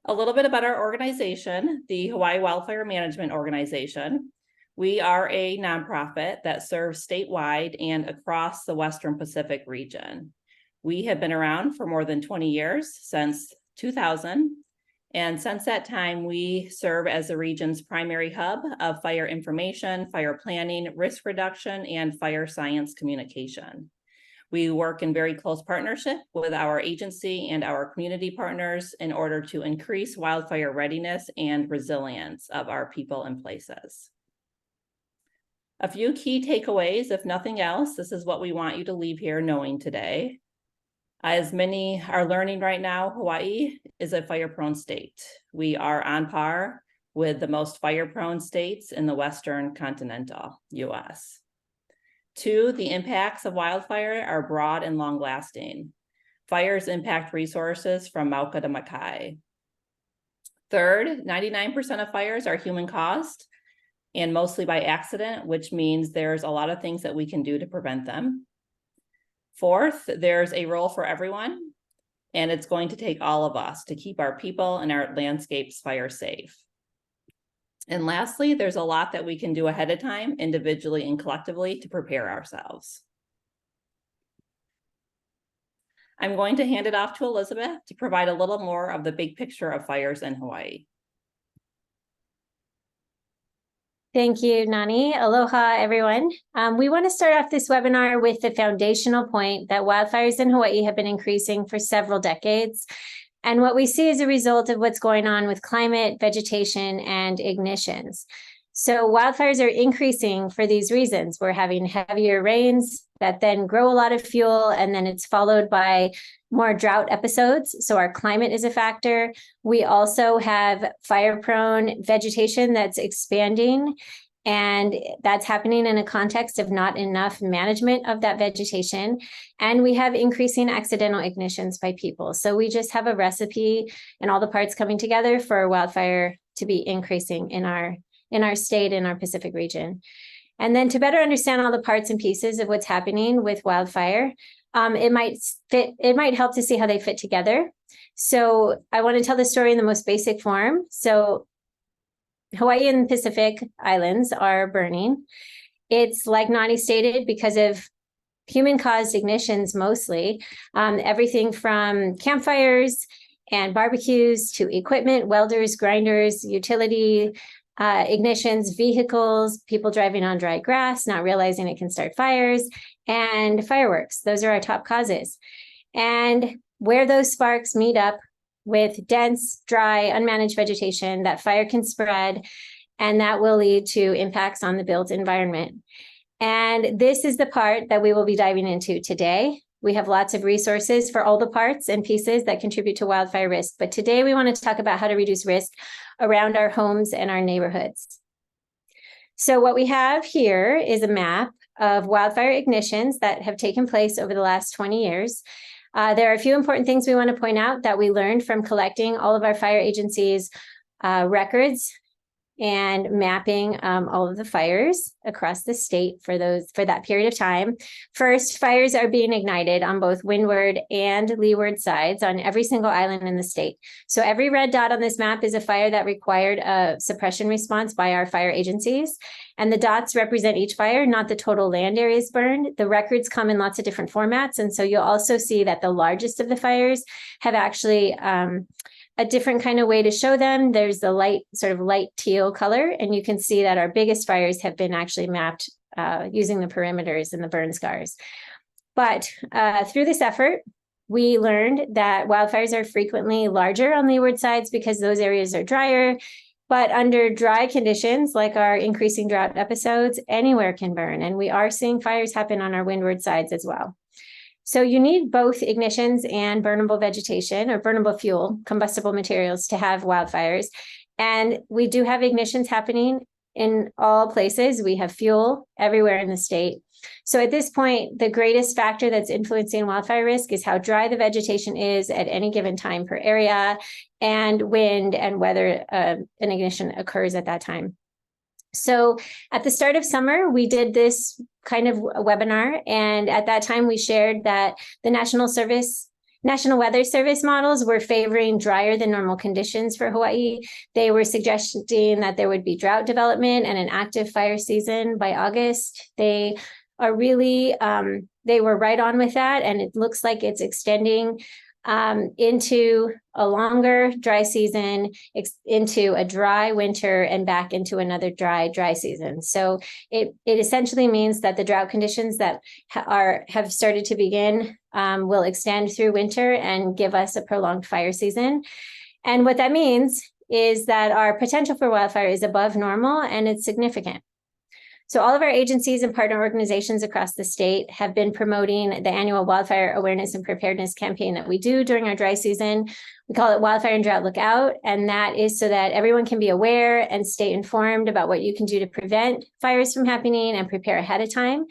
A little bit about our organization, the Hawai'i Wildfire Management Organization. We are a nonprofit that serves statewide and across the Western Pacific region. We have been around for more than 20 years, since 2000. And since that time, we serve as the region's primary hub of fire information, fire planning, risk reduction, and fire science communication. We work in very close partnership with our agency and our community partners in order to increase wildfire readiness and resilience of our people and places. A few key takeaways, if nothing else, this is what we want you to leave here knowing today. As many are learning right now, Hawaii is a fire-prone state. We are on par with the most fire-prone states in the Western continental US. 2, the impacts of wildfire are broad and long-lasting. Fires impact resources from Mauka to Makai. 3rd, 99% of fires are human-caused and mostly by accident, which means there's a lot of things that we can do to prevent them. 4th, there's a role for everyone, and it's going to take all of us to keep our people and our landscapes fire safe. And lastly, there's a lot that we can do ahead of time, individually and collectively, to prepare ourselves. I'm going to hand it off to Elizabeth to provide a little more of the big picture of fires in Hawaii. Thank you, Nani. Aloha, everyone. We want to start off this webinar with the foundational point that wildfires in Hawaii have been increasing for several decades. And what we see is a result of what's going on with climate, vegetation, and ignitions. So wildfires are increasing for these reasons. We're having heavier rains that then grow a lot of fuel, and then it's followed by more drought episodes. So our climate is a factor. We also have fire-prone vegetation that's expanding, and that's happening in a context of not enough management of that vegetation. And we have increasing accidental ignitions by people. So we just have a recipe and all the parts coming together for wildfire to be increasing in our state, in our Pacific region. And then to better understand all the parts and pieces of what's happening with wildfire, it might help to see how they fit together. So I want to tell the story in the most basic form. So Hawaii and Pacific Islands are burning. It's like Nani stated, because of human-caused ignitions mostly, everything from campfires and barbecues to equipment, welders, grinders, utility ignitions, vehicles, people driving on dry grass, not realizing it can start fires, and fireworks. Those are our top causes. And where those sparks meet up with dense, dry, unmanaged vegetation, that fire can spread, and that will lead to impacts on the built environment. And this is the part that we will be diving into today. We have lots of resources for all the parts and pieces that contribute to wildfire risk, but today we want to talk about how to reduce risk around our homes and our neighborhoods. So what we have here is a map of wildfire ignitions that have taken place over the last 20 years. There are a few important things we want to point out that we learned from collecting all of our fire agencies' records and mapping all of the fires across the state for that period of time. First, fires are being ignited on both windward and leeward sides on every single island in the state. So every red dot on this map is a fire that required a suppression response by our fire agencies. And the dots represent each fire, not the total land areas burned. The records come in lots of different formats. And so you'll also see that the largest of the fires have actually a different kind of way to show them. There's the light teal color, and you can see that our biggest fires have been actually mapped using the perimeters and the burn scars. But through this effort, we learned that wildfires are frequently larger on leeward sides because those areas are drier. But under dry conditions, like our increasing drought episodes, anywhere can burn. And we are seeing fires happen on our windward sides as well. So you need both ignitions and burnable vegetation or burnable fuel, combustible materials, to have wildfires. And we do have ignitions happening in all places. We have fuel everywhere in the state. So at this point, the greatest factor that's influencing wildfire risk is how dry the vegetation is at any given time per area, and wind and whether an ignition occurs at that time. So at the start of summer, we did this kind of webinar. And at that time, we shared that the National Service National Weather Service models were favoring drier than normal conditions for Hawaii. They were suggesting that there would be drought development and an active fire season by August. They are really, they were right on with that, and it looks like it's extending into a longer dry season, into a dry winter, and back into another dry season. So it essentially means that the drought conditions that have started to begin will extend through winter and give us a prolonged fire season. And what that means is that our potential for wildfire is above normal, and it's significant. So all of our agencies and partner organizations across the state have been promoting the annual wildfire awareness and preparedness campaign that we do during our dry season. We call it Wildfire and Drought Lookout, and that is so that everyone can be aware and stay informed about what you can do to prevent fires from happening and prepare ahead of time.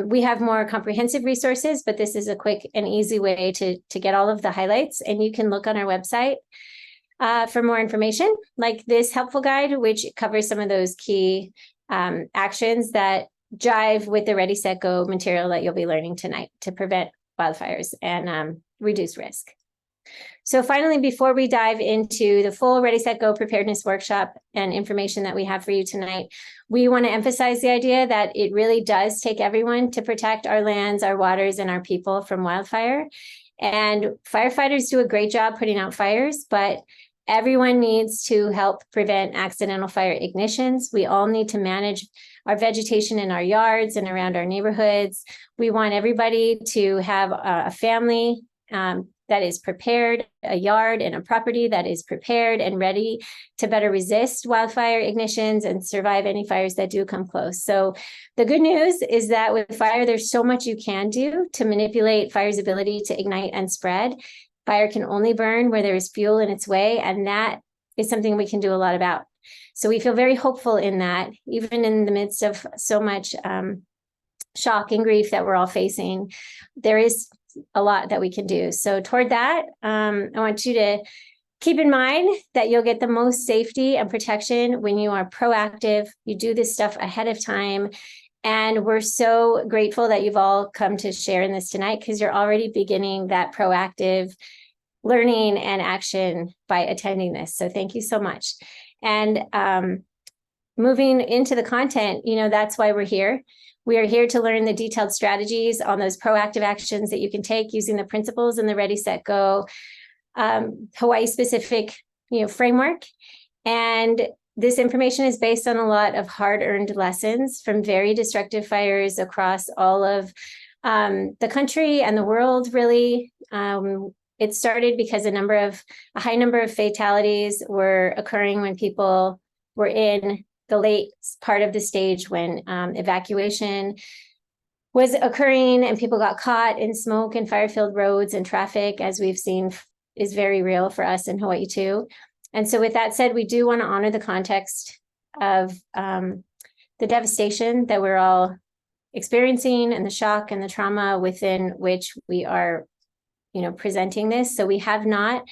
We have more comprehensive resources, but this is a quick and easy way to get all of the highlights, and you can look on our website for more information, like this helpful guide, which covers some of those key actions that jive with the Ready, Set, Go material that you'll be learning tonight to prevent wildfires and reduce risk. So finally, before we dive into the full Ready, Set, Go preparedness workshop and information that we have for you tonight, we want to emphasize the idea that it really does take everyone to protect our lands, our waters, and our people from wildfire. And firefighters do a great job putting out fires, but everyone needs to help prevent accidental fire ignitions. We all need to manage our vegetation in our yards and around our neighborhoods. We want everybody to have a family that is prepared, a yard and a property that is prepared and ready to better resist wildfire ignitions and survive any fires that do come close. So the good news is that with fire, there's so much you can do to manipulate fire's ability to ignite and spread. Fire can only burn where there is fuel in its way, and that is something we can do a lot about. So we feel very hopeful in that, even in the midst of so much shock and grief that we're all facing, there is a lot that we can do. So toward that, I want you to keep in mind that you'll get the most safety and protection when you are proactive. You do this stuff ahead of time. And we're so grateful that you've all come to share in this tonight, because you're already beginning that proactive learning and action by attending this. So thank you so much. And moving into the content, that's why we're here. We are here to learn the detailed strategies on those proactive actions that you can take using the principles in the Ready, Set, Go Hawaii specific framework. And this information is based on a lot of hard-earned lessons from very destructive fires across all of the country and the world, really. It started because a high number of fatalities were occurring when people were in the late part of the stage when evacuation was occurring and people got caught in smoke and fire-filled roads and traffic, as we've seen is very real for us in Hawaii too. And so with that said, we do want to honor the context of the devastation that we're all experiencing and the shock and the trauma within which we are, presenting this. So we have not,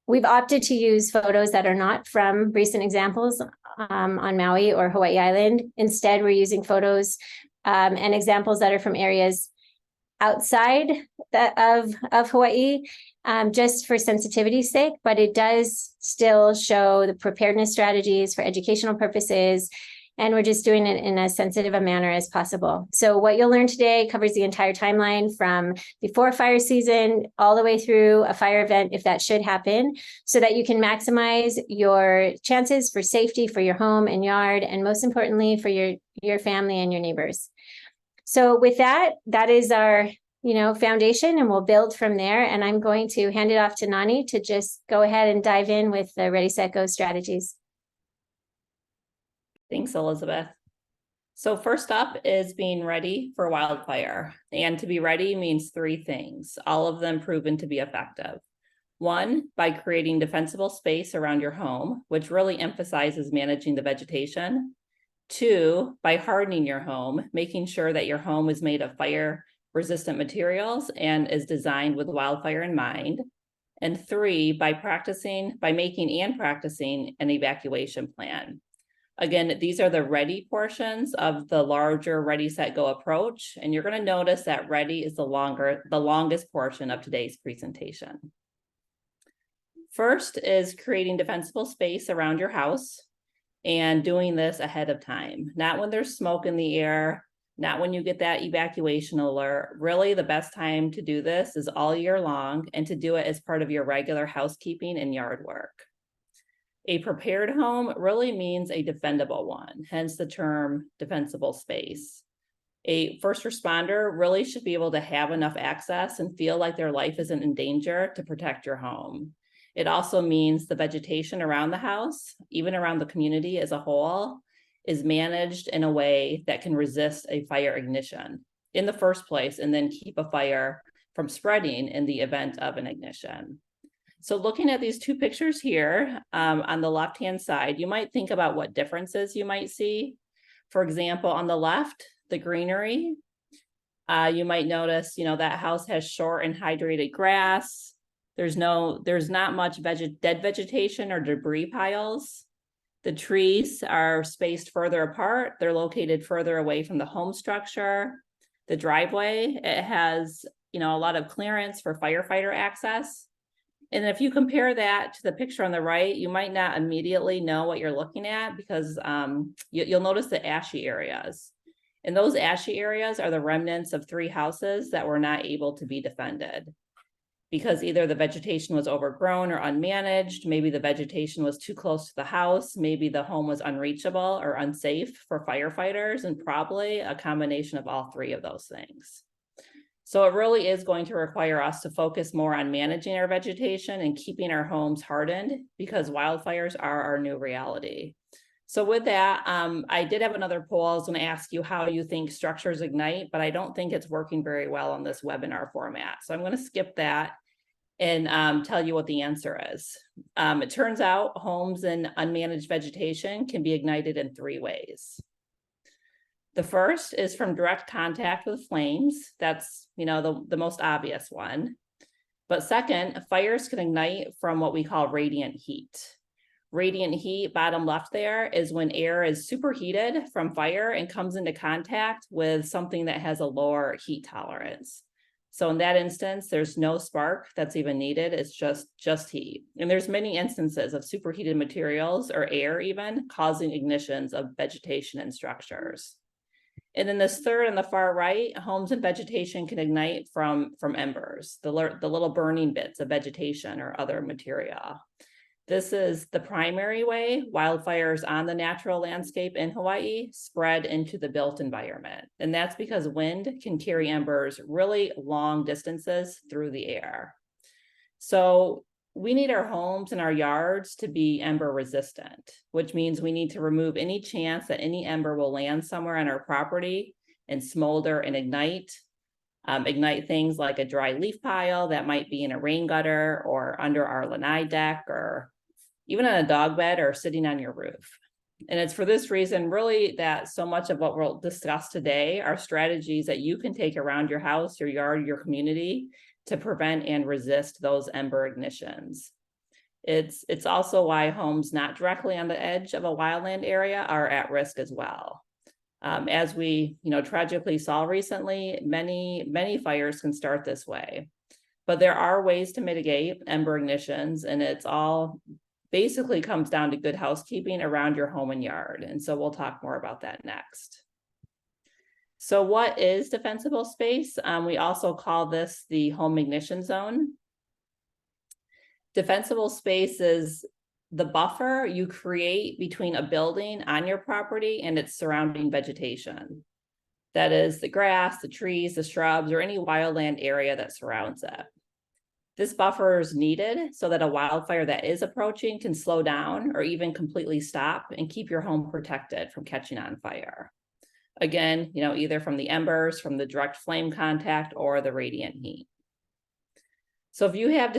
we've opted to use photos that are not from recent examples on Maui or Hawaii Island. Instead, we're using photos and examples that are from areas outside of Hawaii, just for sensitivity's sake, but it does still show the preparedness strategies for educational purposes, and we're just doing it in as sensitive a manner as possible. So what you'll learn today covers the entire timeline from before fire season all the way through a fire event, if that should happen, so that you can maximize your chances for safety for your home and yard, and most importantly, for your family and your neighbors. So with that is our, foundation, and we'll build from there. And I'm going to hand it off to Nani to just go ahead and dive in with the Ready, Set, Go strategies. Thanks, Elizabeth. So first up is being ready for wildfire. And to be ready means three things, all of them proven to be effective. One, by creating defensible space around your home, which really emphasizes managing the vegetation. Two, by hardening your home, making sure that your home is made of fire-resistant materials and is designed with wildfire in mind. And three, by making and practicing an evacuation plan. Again, these are the ready portions of the larger ready, set, go approach. And you're going to notice that ready is the longest portion of today's presentation. First is creating defensible space around your house and doing this ahead of time, not when there's smoke in the air, not when you get that evacuation alert. Really, the best time to do this is all year long, and to do it as part of your regular housekeeping and yard work. A prepared home really means a defendable one, hence the term defensible space. A first responder really should be able to have enough access and feel like their life isn't in danger to protect your home. It also means the vegetation around the house, even around the community as a whole, is managed in a way that can resist a fire ignition in the first place, and then keep a fire from spreading in the event of an ignition. So looking at these two pictures here, on the left-hand side, you might think about what differences you might see. For example, on the left, the greenery, you might notice, that house has short and hydrated grass. There's not much dead vegetation or debris piles. The trees are spaced further apart. They're located further away from the home structure. The driveway, it has, a lot of clearance for firefighter access. And if you compare that to the picture on the right, you might not immediately know what you're looking at, because you'll notice the ashy areas. And those ashy areas are the remnants of 3 houses that were not able to be defended, because either the vegetation was overgrown or unmanaged, maybe the vegetation was too close to the house, maybe the home was unreachable or unsafe for firefighters, and probably a combination of all 3 of those things. So it really is going to require us to focus more on managing our vegetation and keeping our homes hardened, because wildfires are our new reality. So with that, I did have another poll. I was going to ask you how you think structures ignite, but I don't think it's working very well on this webinar format. So I'm going to skip that and tell you what the answer is. It turns out homes in unmanaged vegetation can be ignited in 3 ways. The first is from direct contact with flames. That's, the most obvious one. But second, fires can ignite from what we call radiant heat. Radiant heat, bottom left there, is when air is superheated from fire and comes into contact with something that has a lower heat tolerance. So in that instance, there's no spark that's even needed. It's just heat. And there's many instances of superheated materials or air even causing ignitions of vegetation and structures. And then this third on the far right, homes and vegetation can ignite from embers, the little burning bits of vegetation or other material. This is the primary way wildfires on the natural landscape in Hawaii spread into the built environment. And that's because wind can carry embers really long distances through the air. So we need our homes and our yards to be ember resistant, which means we need to remove any chance that any ember will land somewhere on our property and smolder and ignite. Ignite things like a dry leaf pile that might be in a rain gutter or under our lanai deck, or even on a dog bed or sitting on your roof. And it's for this reason, really, that so much of what we'll discuss today are strategies that you can take around your house, your yard, your community to prevent and resist those ember ignitions. It's also why homes not directly on the edge of a wildland area are at risk as well. As we, tragically saw recently, many fires can start this way. But there are ways to mitigate ember ignitions, and it's all basically comes down to good housekeeping around your home and yard. And so we'll talk more about that next. So what is defensible space? We also call this the home ignition zone. Defensible space is the buffer you create between a building on your property and its surrounding vegetation. That is the grass, the trees, the shrubs, or any wildland area that surrounds it. This buffer is needed so that a wildfire that is approaching can slow down or even completely stop and keep your home protected from catching on fire. Again, either from the embers, from the direct flame contact, or the radiant heat. So if you have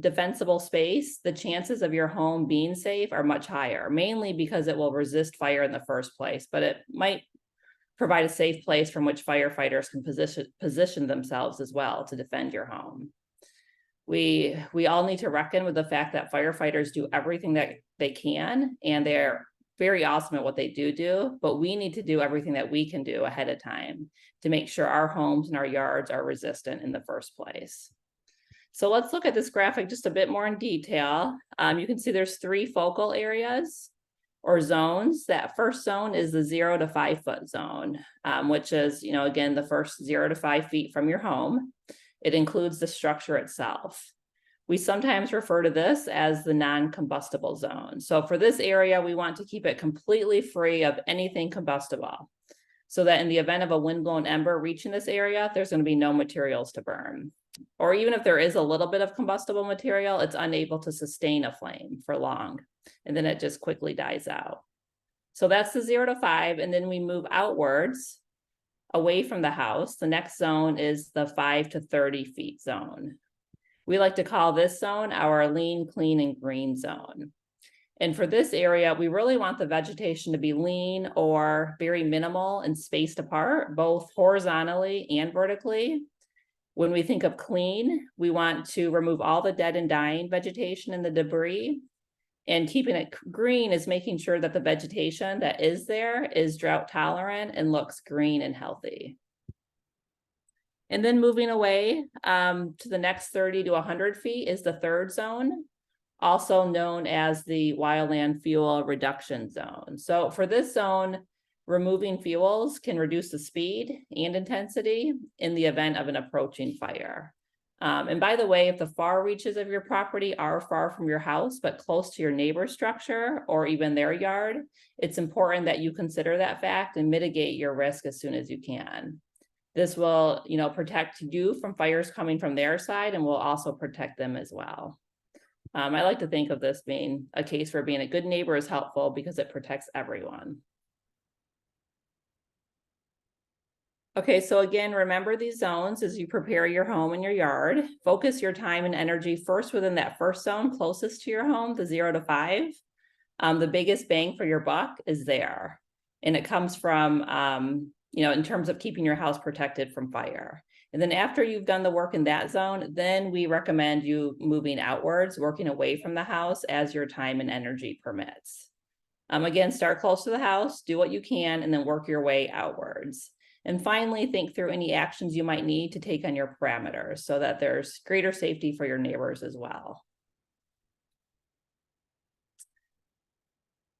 defensible space, the chances of your home being safe are much higher, mainly because it will resist fire in the first place, but it might provide a safe place from which firefighters can position themselves as well to defend your home. We all need to reckon with the fact that firefighters do everything that they can, and they're very awesome at what they do, but we need to do everything that we can do ahead of time to make sure our homes and our yards are resistant in the first place. So let's look at this graphic just a bit more in detail. You can see there's 3 focal areas or zones. That first zone is the 0 to 5 foot zone, which is, again, the first 0 to 5 feet from your home. It includes the structure itself. We sometimes refer to this as the non-combustible zone. So for this area, we want to keep it completely free of anything combustible, so that in the event of a windblown ember reaching this area, there's going to be no materials to burn. Or even if there is a little bit of combustible material, it's unable to sustain a flame for long, and then it just quickly dies out. So that's the 0 to 5, and then we move outwards away from the house. The next zone is the 5 to 30 feet zone. We like to call this zone our lean, clean, and green zone. And for this area, we really want the vegetation to be lean or very minimal and spaced apart, both horizontally and vertically. When we think of clean, we want to remove all the dead and dying vegetation and the debris. And keeping it green is making sure that the vegetation that is there is drought tolerant and looks green and healthy. And then moving away to the next 30 to 100 feet is the third zone, also known as the wildland fuel reduction zone. So for this zone, removing fuels can reduce the speed and intensity in the event of an approaching fire. And by the way, if the far reaches of your property are far from your house, but close to your neighbor's structure or even their yard, it's important that you consider that fact and mitigate your risk as soon as you can. This will, protect you from fires coming from their side, and will also protect them as well. I like to think of this being a case where being a good neighbor is helpful because it protects everyone. Okay, so again, remember these zones as you prepare your home and your yard. Focus your time and energy first within that first zone closest to your home, the 0 to 5. The biggest bang for your buck is there. And it comes from, in terms of keeping your house protected from fire. And then after you've done the work in that zone, then we recommend you moving outwards, working away from the house as your time and energy permits. Again, start close to the house, do what you can, and then work your way outwards. And finally, think through any actions you might need to take on your parameters so that there's greater safety for your neighbors as well.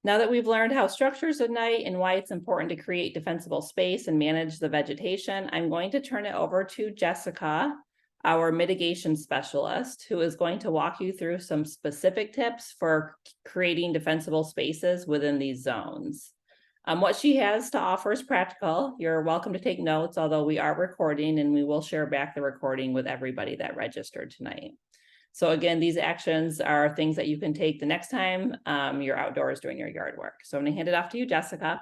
Now that we've learned how structures ignite and why it's important to create defensible space and manage the vegetation, I'm going to turn it over to Jessica, our mitigation specialist, who is going to walk you through some specific tips for creating defensible spaces within these zones. What she has to offer is practical. You're welcome to take notes, although we are recording, and we will share back the recording with everybody that registered tonight. So again, these actions are things that you can take the next time you're outdoors doing your yard work. So I'm going to hand it off to you, Jessica.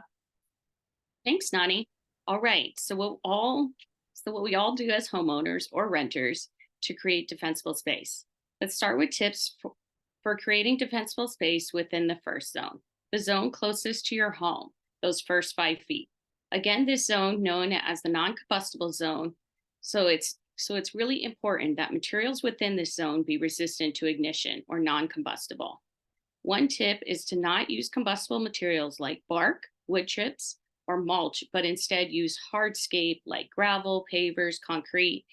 Thanks, Nani. All right. So what we all do as homeowners or renters to create defensible space. Let's start with tips for creating defensible space within the first zone, the zone closest to your home, those first 5 feet. Again, this zone known as the non-combustible zone. So it's really important that materials within this zone be resistant to ignition or non-combustible. One tip is to not use combustible materials like bark, wood chips, or mulch, but instead use hardscape like gravel, pavers, concrete.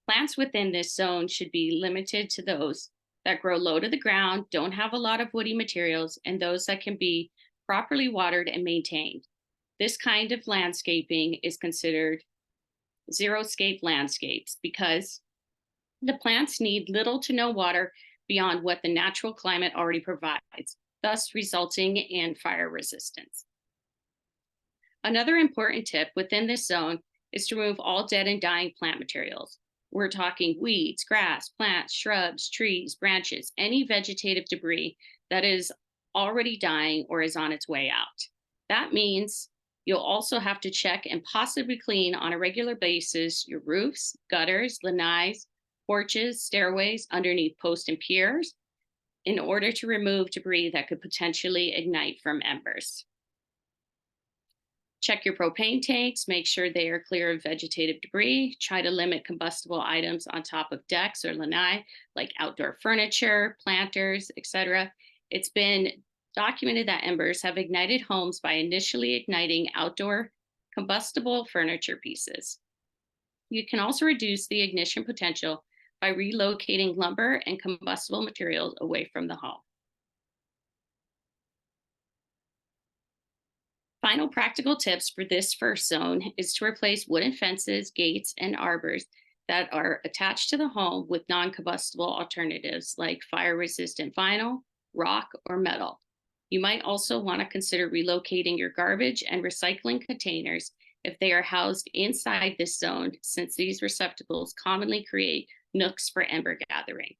Plants within this zone should be limited to those that grow low to the ground, don't have a lot of woody materials, and those that can be properly watered and maintained. This kind of landscaping is considered xeriscape landscapes because the plants need little to no water beyond what the natural climate already provides, thus resulting in fire resistance. Another important tip within this zone is to remove all dead and dying plant materials. We're talking weeds, grass, plants, shrubs, trees, branches, any vegetative debris that is already dying or is on its way out. That means you'll also have to check and possibly clean on a regular basis your roofs, gutters, lanais, porches, stairways, underneath posts and piers in order to remove debris that could potentially ignite from embers. Check your propane tanks, make sure they are clear of vegetative debris. Try to limit combustible items on top of decks or lanai, like outdoor furniture, planters, etc. It's been documented that embers have ignited homes by initially igniting outdoor combustible furniture pieces. You can also reduce the ignition potential by relocating lumber and combustible materials away from the home. Final practical tips for this first zone is to replace wooden fences, gates, and arbors that are attached to the home with non-combustible alternatives like fire-resistant vinyl, rock, or metal. You might also want to consider relocating your garbage and recycling containers if they are housed inside this zone, since these receptacles commonly create nooks for ember gathering.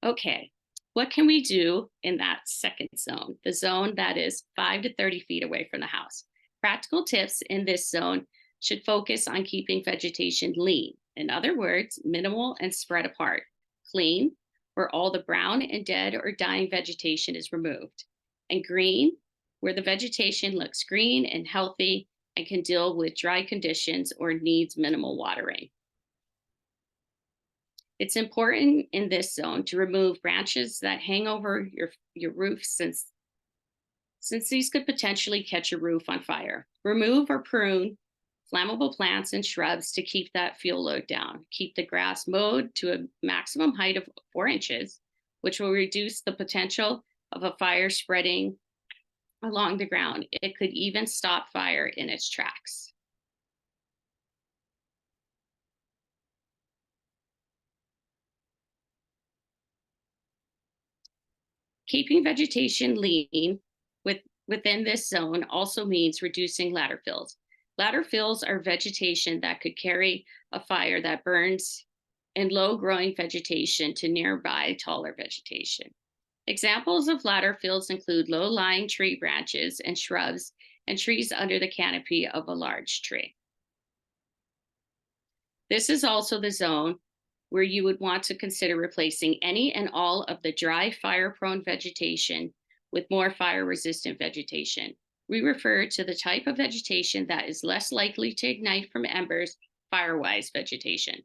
Okay, what can we do in that second zone, the zone that is 5 to 30 feet away from the house? Practical tips in this zone should focus on keeping vegetation lean. In other words, minimal and spread apart. Clean, where all the brown and dead or dying vegetation is removed. And green, where the vegetation looks green and healthy and can deal with dry conditions or needs minimal watering. It's important in this zone to remove branches that hang over your roof since these could potentially catch your roof on fire. Remove or prune flammable plants and shrubs to keep that fuel load down. Keep the grass mowed to a maximum height of 4 inches, which will reduce the potential of a fire spreading along the ground. It could even stop fire in its tracks. Keeping vegetation lean within this zone also means reducing ladder fills. Ladder fills are vegetation that could carry a fire that burns in low-growing vegetation to nearby taller vegetation. Examples of ladder fills include low-lying tree branches and shrubs and trees under the canopy of a large tree. This is also the zone where you would want to consider replacing any and all of the dry, fire-prone vegetation with more fire-resistant vegetation. We refer to the type of vegetation that is less likely to ignite from embers, fire-wise vegetation.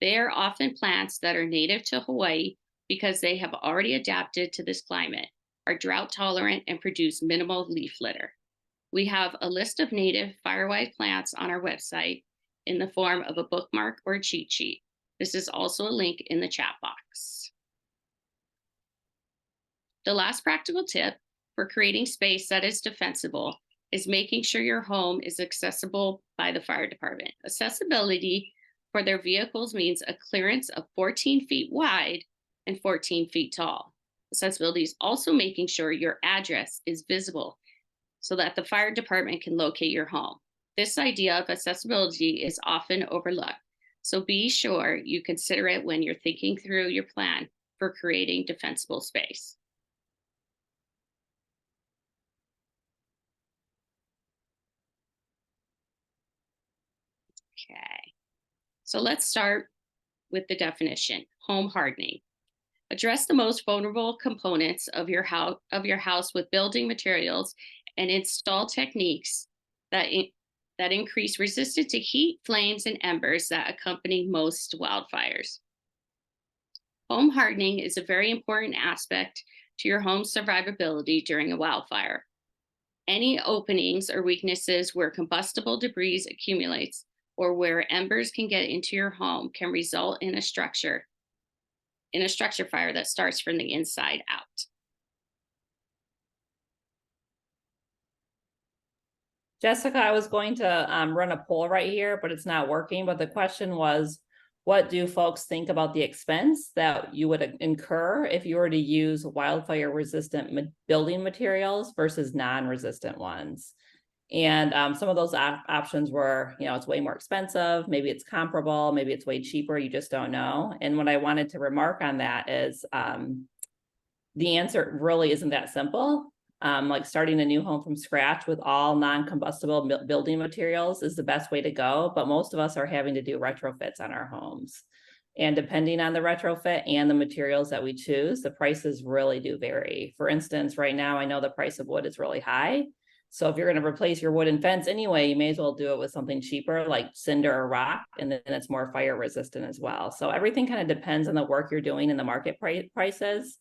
They are often plants that are native to Hawaii because they have already adapted to this climate, are drought tolerant, and produce minimal leaf litter. We have a list of native fire-wise plants on our website in the form of a bookmark or a cheat sheet. This is also a link in the chat box. The last practical tip for creating space that is defensible is making sure your home is accessible by the fire department. Accessibility for their vehicles means a clearance of 14 feet wide and 14 feet tall. Accessibility is also making sure your address is visible so that the fire department can locate your home. This idea of accessibility is often overlooked, so be sure you consider it when you're thinking through your plan for creating defensible space. Okay, so let's start with the definition: home hardening. Address the most vulnerable components of your house with building materials and install techniques that increase resistance to heat, flames, and embers that accompany most wildfires. Home hardening is a very important aspect to your home's survivability during a wildfire. Any openings or weaknesses where combustible debris accumulates or where embers can get into your home can result in a structure fire that starts from the inside out. Jessica, I was going to run a poll right here, but it's not working. But the question was, what do folks think about the expense that you would incur if you were to use wildfire resistant building materials versus non-resistant ones? And some of those options were, it's way more expensive, maybe it's comparable, maybe it's way cheaper, you just don't know. And what I wanted to remark on that is the answer really isn't that simple. Like starting a new home from scratch with all non-combustible building materials is the best way to go, but most of us are having to do retrofits on our homes. And depending on the retrofit and the materials that we choose, the prices really do vary. For instance, right now, I know the price of wood is really high. So if you're going to replace your wooden fence anyway, you may as well do it with something cheaper like cinder or rock, and then it's more fire resistant as well. So everything kind of depends on the work you're doing and the market prices.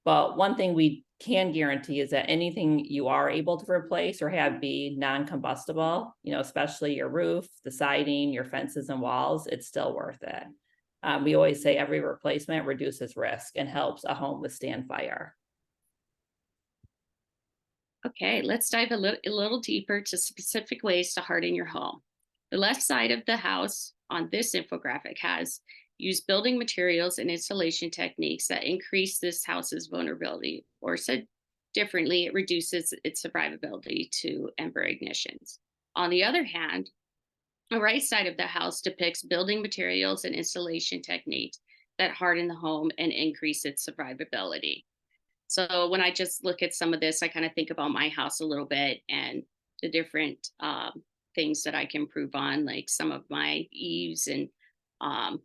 But one thing we can guarantee is that anything you are able to replace or have be non-combustible, especially your roof, the siding, your fences and walls, it's still worth it. We always say every replacement reduces risk and helps a home withstand fire. Okay, let's dive a little deeper to specific ways to harden your home. The left side of the house on this infographic has used building materials and installation techniques that increase this house's vulnerability, or said differently, it reduces its survivability to ember ignitions. On the other hand, the right side of the house depicts building materials and installation techniques that harden the home and increase its survivability. So when I just look at some of this, I kind of think about my house a little bit and the different things that I can improve on, like some of my eaves and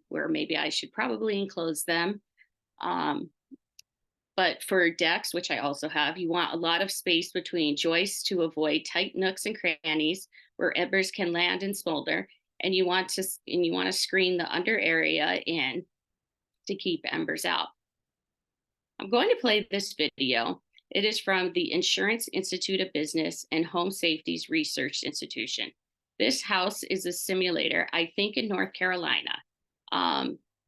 where maybe I should probably enclose them. But for decks, which I also have, you want a lot of space between joists to avoid tight nooks and crannies where embers can land and smolder. And you want to screen the under area in to keep embers out. I'm going to play this video. It is from the Insurance Institute of Business and Home Safety's Research Institution. This house is a simulator, I think in North Carolina,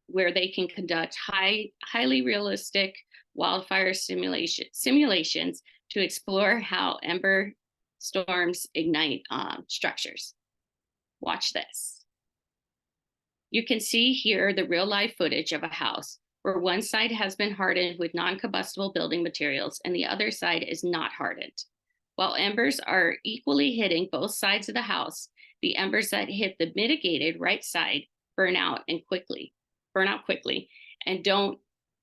where they can conduct highly realistic wildfire simulations to explore how ember storms ignite structures. Watch this. You can see here the real life footage of a house where one side has been hardened with non-combustible building materials and the other side is not hardened. While embers are equally hitting both sides of the house, the embers that hit the mitigated right side burn out quickly and don't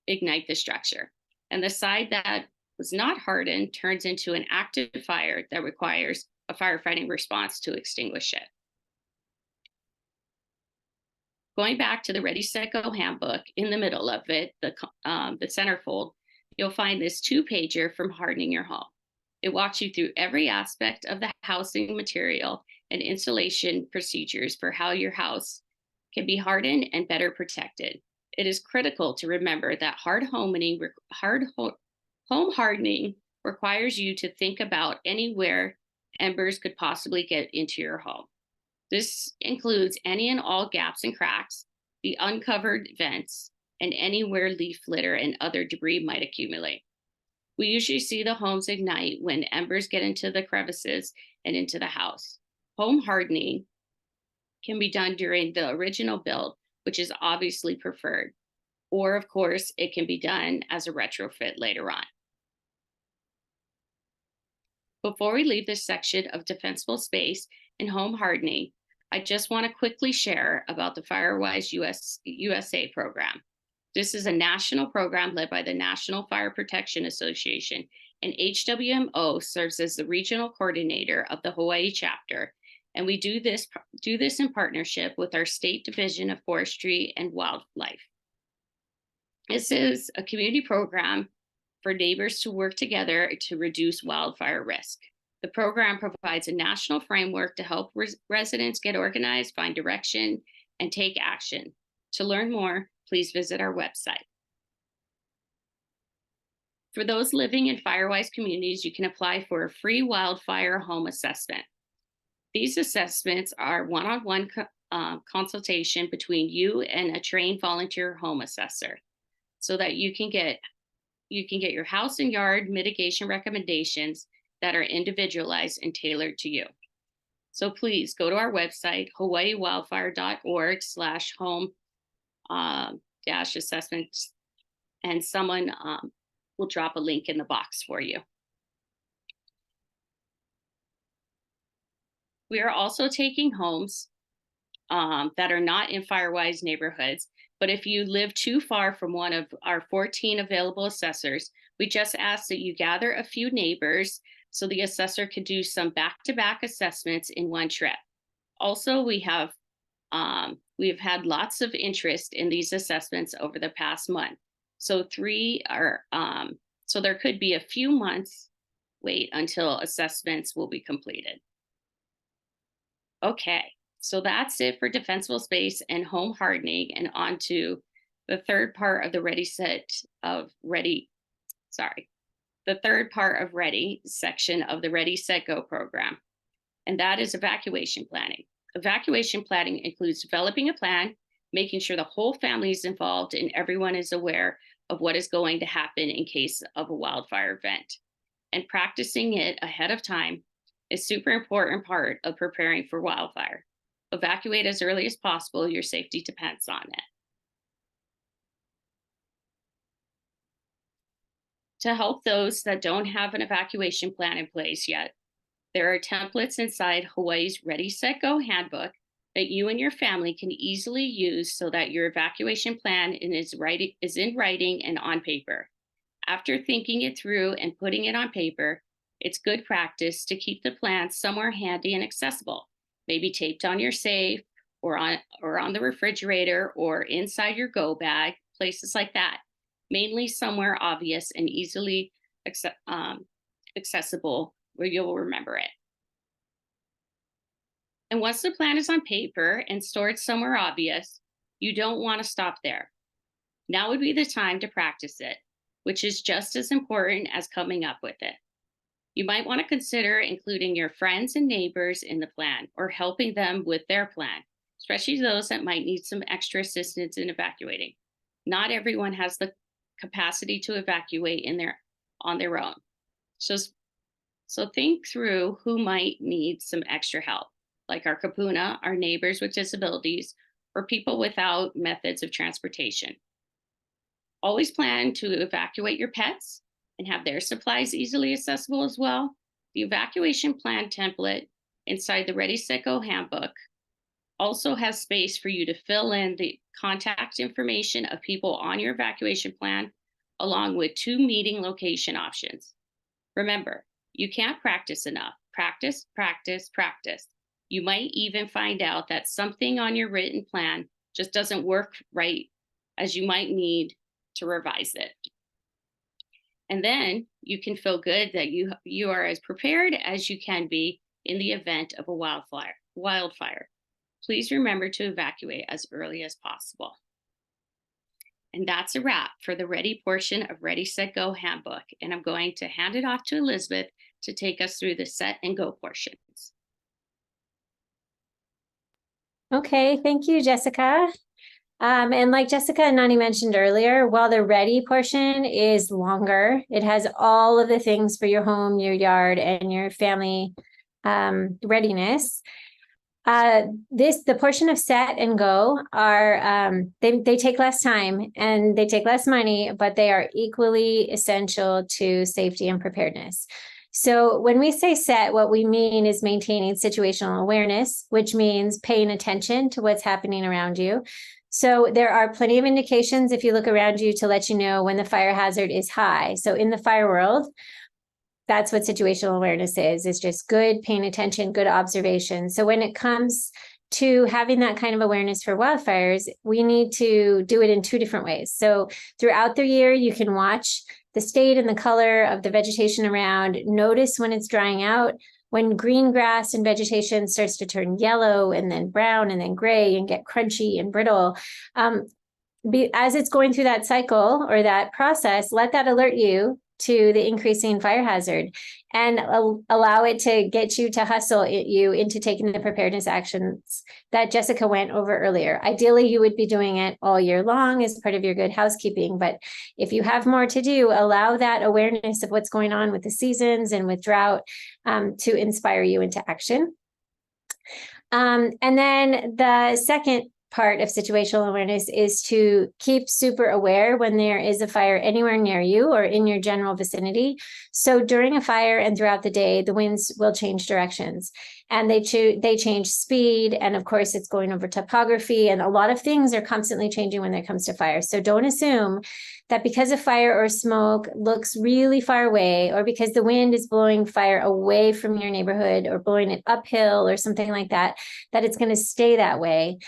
ignite the structure. And the side that was not hardened turns into an active fire that requires a firefighting response to extinguish it. Going back to the Ready, Set, Go handbook, in the middle of it, the centerfold, you'll find this 2-pager from Hardening Your Home. It walks you through every aspect of the housing material and installation procedures for how your house can be hardened and better protected. It is critical to remember that home hardening requires you to think about anywhere embers could possibly get into your home. This includes any and all gaps and cracks, the uncovered vents, and anywhere leaf litter and other debris might accumulate. We usually see the homes ignite when embers get into the crevices and into the house. Home hardening can be done during the original build, which is obviously preferred. Or, of course, it can be done as a retrofit later on. Before we leave this section of defensible space and home hardening, I just want to quickly share about the FireWise USA program. This is a national program led by the National Fire Protection Association, and HWMO serves as the regional coordinator of the Hawaii chapter. And we do this in partnership with our State Division of Forestry and Wildlife. This is a community program for neighbors to work together to reduce wildfire risk. The program provides a national framework to help residents get organized, find direction, and take action. To learn more, please visit our website. For those living in FireWise communities, you can apply for a free wildfire home assessment. These assessments are one-on-one consultation between you and a trained volunteer home assessor, so that you can get your house and yard mitigation recommendations that are individualized and tailored to you. So please go to our website, hawaiiwildfire.org/home-assessments, and someone will drop a link in the box for you. We are also taking homes that are not in FireWise neighborhoods, but if you live too far from one of our 14 available assessors, we just ask that you gather a few neighbors so the assessor could do some back-to-back assessments in one trip. Also, we have had lots of interest in these assessments over the past month. So so there could be a few months wait until assessments will be completed. Okay, so that's it for defensible space and home hardening, and on to the third part of the Ready, the third part of Ready section of the Ready, Set, Go program, and that is evacuation planning. Evacuation planning includes developing a plan, making sure the whole family is involved and everyone is aware of what is going to happen in case of a wildfire event. And practicing it ahead of time is super important part of preparing for wildfire. Evacuate as early as possible. Your safety depends on it. To help those that don't have an evacuation plan in place yet, there are templates inside Hawaii's Ready, Set, Go handbook that you and your family can easily use so that your evacuation plan is in writing and on paper. After thinking it through and putting it on paper, it's good practice to keep the plan somewhere handy and accessible, maybe taped on your safe or on the refrigerator or inside your go bag, places like that. Mainly somewhere obvious and easily accessible where you'll remember it. And once the plan is on paper and stored somewhere obvious, you don't want to stop there. Now would be the time to practice it, which is just as important as coming up with it. You might want to consider including your friends and neighbors in the plan or helping them with their plan, especially those that might need some extra assistance in evacuating. Not everyone has the capacity to evacuate on their own. So think through who might need some extra help, like our kapuna, our neighbors with disabilities, or people without methods of transportation. Always plan to evacuate your pets and have their supplies easily accessible as well. The evacuation plan template inside the Ready, Set, Go handbook also has space for you to fill in the contact information of people on your evacuation plan, along with 2 meeting location options. Remember, you can't practice enough. Practice, practice, practice. You might even find out that something on your written plan just doesn't work right, as you might need to revise it. And then you can feel good that you are as prepared as you can be in the event of a wildfire. Please remember to evacuate as early as possible. And that's a wrap for the Ready portion of Ready, Set, Go handbook. And I'm going to hand it off to Elizabeth to take us through the Set and Go portions. Okay, thank you, Jessica. And like Jessica and Nani mentioned earlier, while the Ready portion is longer, it has all of the things for your home, your yard, and your family readiness. The portion of Set and Go are, they take less time and they take less money, but they are equally essential to safety and preparedness. So when we say set, what we mean is maintaining situational awareness, which means paying attention to what's happening around you. So there are plenty of indications if you look around you to let you know when the fire hazard is high. So in the fire world, that's what situational awareness is. It's just good paying attention, good observation. So when it comes to having that kind of awareness for wildfires, we need to do it in 2 different ways. So throughout the year, you can watch the state and the color of the vegetation around, notice when it's drying out, when green grass and vegetation starts to turn yellow and then brown and then gray and get crunchy and brittle. As it's going through that cycle or that process, let that alert you to the increasing fire hazard and allow it to get you to hustle you into taking the preparedness actions that Jessica went over earlier. Ideally, you would be doing it all year long as part of your good housekeeping, but if you have more to do, allow that awareness of what's going on with the seasons and with drought to inspire you into action. And then the second part of situational awareness is to keep super aware when there is a fire anywhere near you or in your general vicinity. So during a fire and throughout the day, the winds will change directions and they change speed. And of course, it's going over topography and a lot of things are constantly changing when it comes to fire. So don't assume that because a fire or smoke looks really far away or because the wind is blowing fire away from your neighborhood or blowing it uphill or something like that, that it's going to stay that way.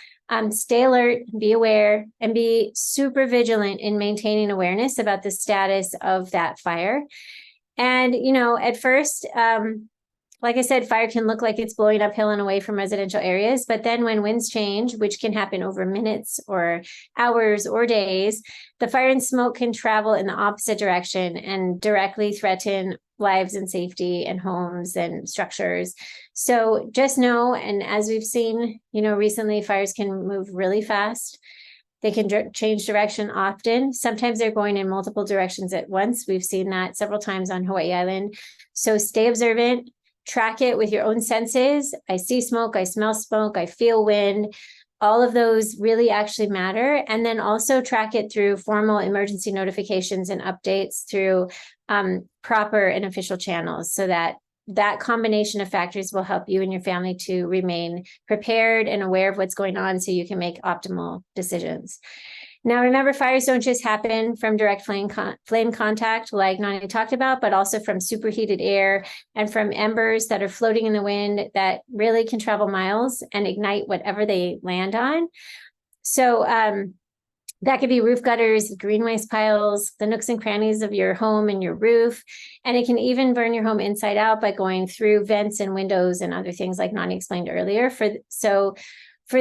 Stay alert, be aware, and be super vigilant in maintaining awareness about the status of that fire. And, at first, like I said, fire can look like it's blowing uphill and away from residential areas, but then when winds change, which can happen over minutes or hours or days, the fire and smoke can travel in the opposite direction and directly threaten lives and safety and homes and structures. So just know, and as we've seen, recently fires can move really fast. They can change direction often. Sometimes they're going in multiple directions at once. We've seen that several times on Hawaii Island. So stay observant, track it with your own senses. I see smoke, I smell smoke, I feel wind. All of those really actually matter. And then also track it through formal emergency notifications and updates through proper and official channels, so that combination of factors will help you and your family to remain prepared and aware of what's going on so you can make optimal decisions. Now, remember, fires don't just happen from direct flame contact like Nani talked about, but also from superheated air and from embers that are floating in the wind that really can travel miles and ignite whatever they land on. So that could be roof gutters, green waste piles, the nooks and crannies of your home and your roof. And it can even burn your home inside out by going through vents and windows and other things like Nani explained earlier. For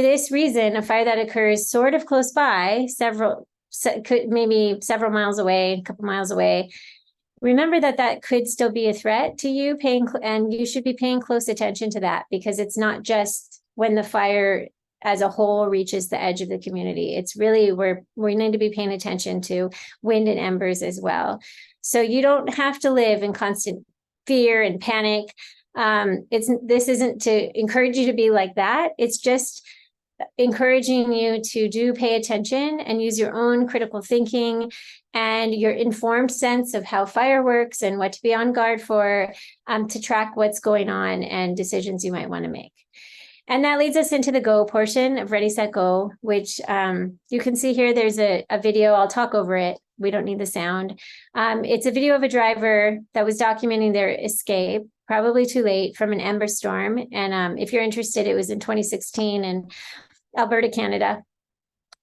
this reason, a fire that occurs sort of close by, maybe several miles away, a couple miles away, remember that could still be a threat to you, and you should be paying close attention to that, because it's not just when the fire as a whole reaches the edge of the community. It's really we need to be paying attention to wind and embers as well. So you don't have to live in constant fear and panic. This isn't to encourage you to be like that. It's just encouraging you to pay attention and use your own critical thinking and your informed sense of how fire works and what to be on guard for, to track what's going on and decisions you might want to make. And that leads us into the go portion of Ready, Set, Go, which you can see here. There's a video. I'll talk over it. We don't need the sound. It's a video of a driver that was documenting their escape, probably too late, from an ember storm. And if you're interested, it was in 2016 in Alberta, Canada.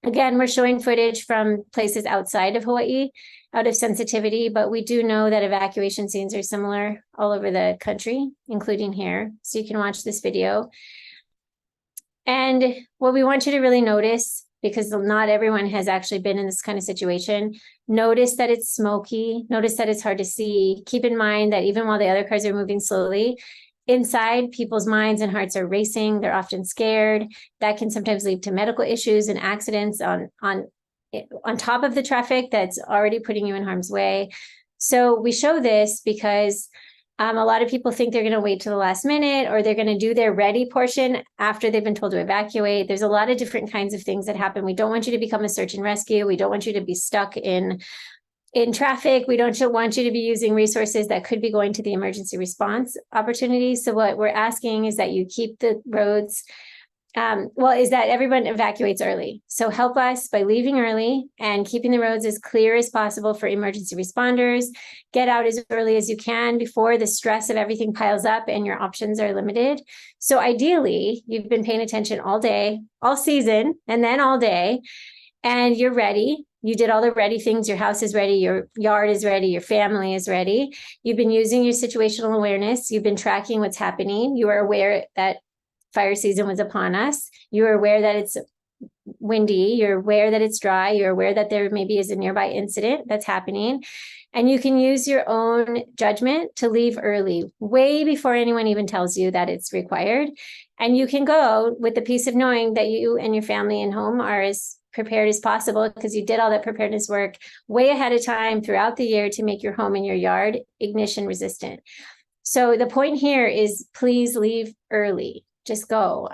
Again, we're showing footage from places outside of Hawaii, out of sensitivity, but we do know that evacuation scenes are similar all over the country, including here. So you can watch this video. And what we want you to really notice, because not everyone has actually been in this kind of situation, notice that it's smoky, notice that it's hard to see. Keep in mind that even while the other cars are moving slowly, inside people's minds and hearts are racing. They're often scared. That can sometimes lead to medical issues and accidents on top of the traffic that's already putting you in harm's way. So we show this because a lot of people think they're going to wait to the last minute, or they're going to do their ready portion after they've been told to evacuate. There's a lot of different kinds of things that happen. We don't want you to become a search and rescue. We don't want you to be stuck in traffic. We don't want you to be using resources that could be going to the emergency response opportunities. So what we're asking is that you keep the roads, is that everyone evacuates early. So help us by leaving early and keeping the roads as clear as possible for emergency responders. Get out as early as you can before the stress of everything piles up and your options are limited. So ideally, you've been paying attention all day, all season, and then all day, and you're ready. You did all the ready things. Your house is ready. Your yard is ready. Your family is ready. You've been using your situational awareness. You've been tracking what's happening. You are aware that fire season was upon us. You are aware that it's windy. You're aware that it's dry. You're aware that there maybe is a nearby incident that's happening. And you can use your own judgment to leave early, way before anyone even tells you that it's required. And you can go with the peace of knowing that you and your family and home are as prepared as possible, because you did all that preparedness work way ahead of time throughout the year to make your home and your yard ignition resistant. So the point here is, please leave early. Just go.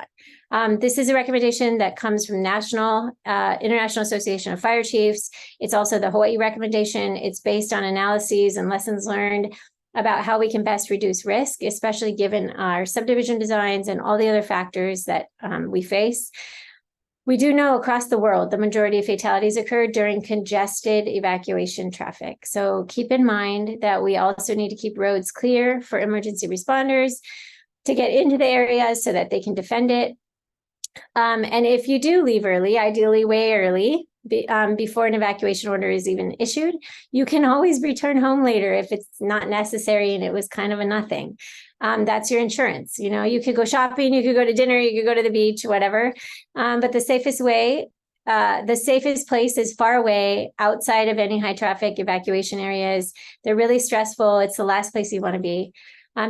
This is a recommendation that comes from International Association of Fire Chiefs. It's also the Hawaii recommendation. It's based on analyses and lessons learned about how we can best reduce risk, especially given our subdivision designs and all the other factors that we face. We do know across the world, the majority of fatalities occur during congested evacuation traffic. So keep in mind that we also need to keep roads clear for emergency responders to get into the area so that they can defend it. And if you do leave early, ideally way early, before an evacuation order is even issued. You can always return home later if it's not necessary and it was kind of a nothing. That's your insurance. You know, you could go shopping, you could go to dinner, you could go to the beach, whatever. But the safest place is far away, outside of any high traffic evacuation areas. They're really stressful. It's the last place you want to be.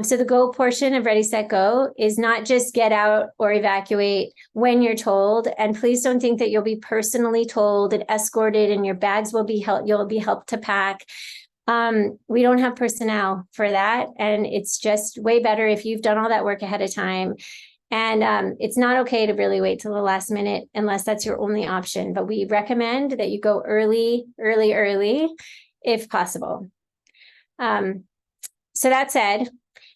So the go portion of Ready, Set, Go is not just get out or evacuate when you're told. And please don't think that you'll be personally told and escorted and your bags will be helped. You'll be helped to pack. We don't have personnel for that. And it's just way better if you've done all that work ahead of time. And it's not okay to really wait till the last minute unless that's your only option. But we recommend that you go early, if possible. So that said,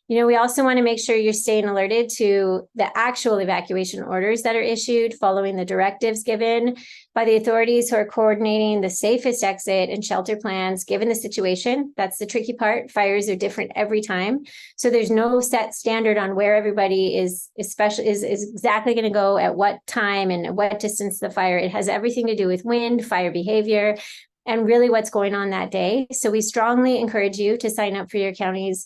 you know, we also want to make sure you're staying alerted to the actual evacuation orders that are issued following the directives given by the authorities who are coordinating the safest exit and shelter plans given the situation. That's the tricky part. Fires are different every time. So there's no set standard on where everybody is exactly going to go at what time and at what distance the fire. It has everything to do with wind, fire behavior, and really what's going on that day. So we strongly encourage you to sign up for your county's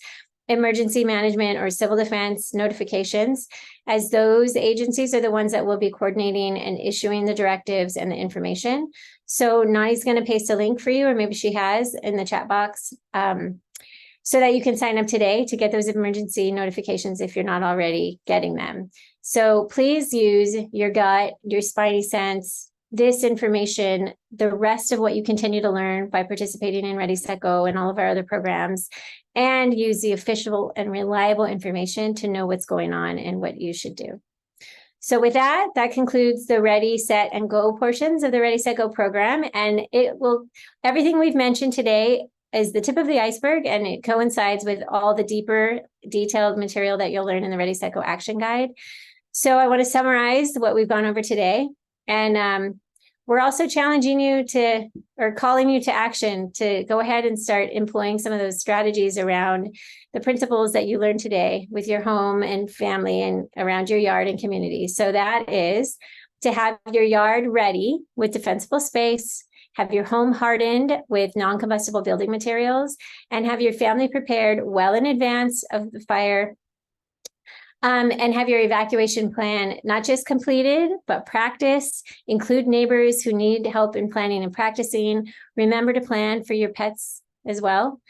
emergency management or civil defense notifications, as those agencies are the ones that will be coordinating and issuing the directives and the information. So Nani's going to paste a link for you, or maybe she has in the chat box, so that you can sign up today to get those emergency notifications if you're not already getting them. So please use your gut, your spidey sense, this information, the rest of what you continue to learn by participating in Ready, Set, Go and all of our other programs, and use the official and reliable information to know what's going on and what you should do. So with that, that concludes the Ready, Set, and Go portions of the Ready, Set, Go program. And everything we've mentioned today is the tip of the iceberg, and it coincides with all the deeper detailed material that you'll learn in the Ready, Set, Go action guide. So I want to summarize what we've gone over today. And we're also challenging you calling you to action to go ahead and start employing some of those strategies around the principles that you learned today with your home and family and around your yard and community. So that is to have your yard ready with defensible space, have your home hardened with non-combustible building materials, and have your family prepared well in advance of the fire. And have your evacuation plan not just completed, but practice. Include neighbors who need help in planning and practicing. Remember to plan for your pets as well.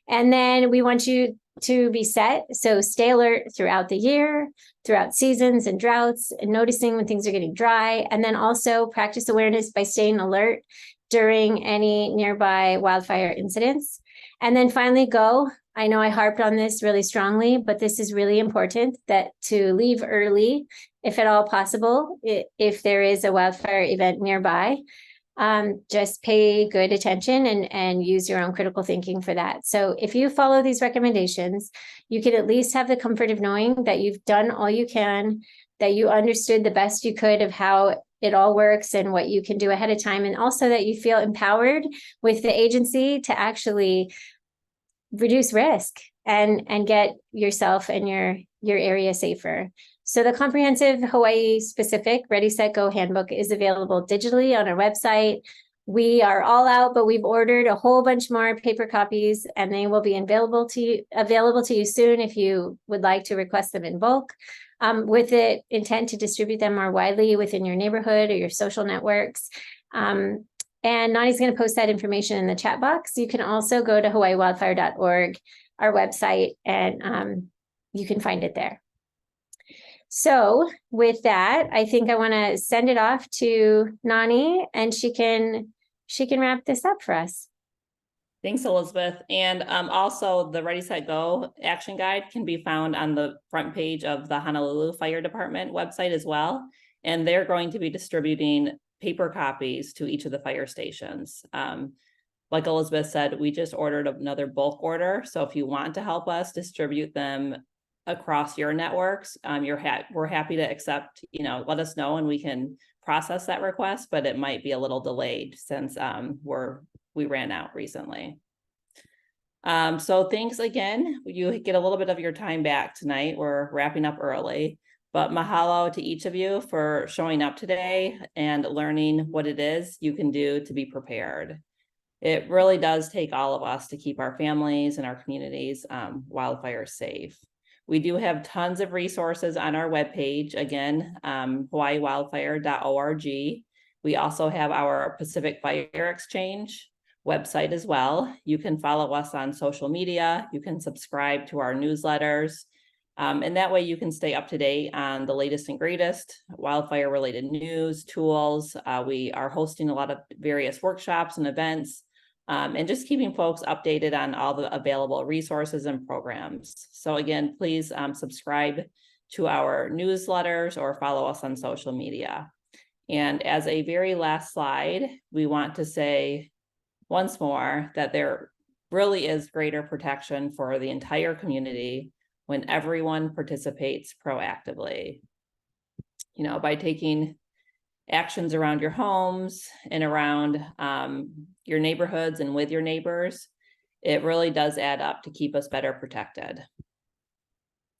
And then we want you to be set. So stay alert throughout the year, throughout seasons and droughts, and noticing when things are getting dry. And then also practice awareness by staying alert during any nearby wildfire incidents. And then finally, go. I know I harped on this really strongly, but this is really important, that to leave early, if at all possible, if there is a wildfire event nearby. Just pay good attention and use your own critical thinking for that. So if you follow these recommendations, you can at least have the comfort of knowing that you've done all you can, that you understood the best you could of how it all works and what you can do ahead of time, and also that you feel empowered with the agency to actually reduce risk and get yourself and your area safer. So the comprehensive Hawaii specific Ready, Set, Go handbook is available digitally on our website. We are all out, but we've ordered a whole bunch more paper copies, and they will be available to you soon if you would like to request them in bulk, with the intent to distribute them more widely within your neighborhood or your social networks. And Nani's going to post that information in the chat box. You can also go to hawaiiwildfire.org, our website, and you can find it there. So with that, I think I want to send it off to Nani, and she can wrap this up for us. Thanks, Elizabeth. And also the Ready, Set, Go action guide can be found on the front page of the Honolulu Fire Department website as well. And they're going to be distributing paper copies to each of the fire stations. Like Elizabeth said, we just ordered another bulk order. So if you want to help us distribute them across your networks, we're happy to accept, let us know and we can process that request, but it might be a little delayed since we ran out recently. So thanks again. You get a little bit of your time back tonight. We're wrapping up early. But mahalo to each of you for showing up today and learning what it is you can do to be prepared. It really does take all of us to keep our families and our communities wildfire safe. We do have tons of resources on our webpage, again, hawaiiwildfire.org. We also have our Pacific Fire Exchange website as well. You can follow us on social media. You can subscribe to our newsletters. And that way you can stay up to date on the latest and greatest wildfire related news, tools. We are hosting a lot of various workshops and events, and just keeping folks updated on all the available resources and programs. So again, please subscribe to our newsletters or follow us on social media. And as a very last slide, we want to say once more that there really is greater protection for the entire community when everyone participates proactively. You know, by taking actions around your homes and around your neighborhoods and with your neighbors, it really does add up to keep us better protected.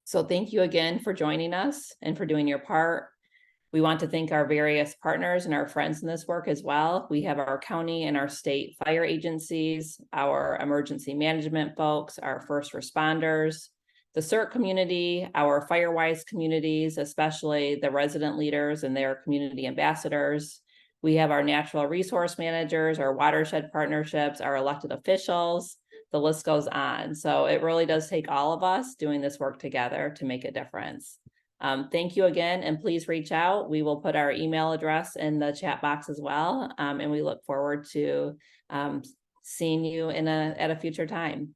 So thank you again for joining us and for doing your part. We want to thank our various partners and our friends in this work as well. We have our county and our state fire agencies, our emergency management folks, our first responders, the CERT community, our FireWise communities, especially the resident leaders and their community ambassadors. We have our natural resource managers, our watershed partnerships, our elected officials, the list goes on. So it really does take all of us doing this work together to make a difference. Thank you again, and please reach out. We will put our email address in the chat box as well, and we look forward to seeing you at a future time.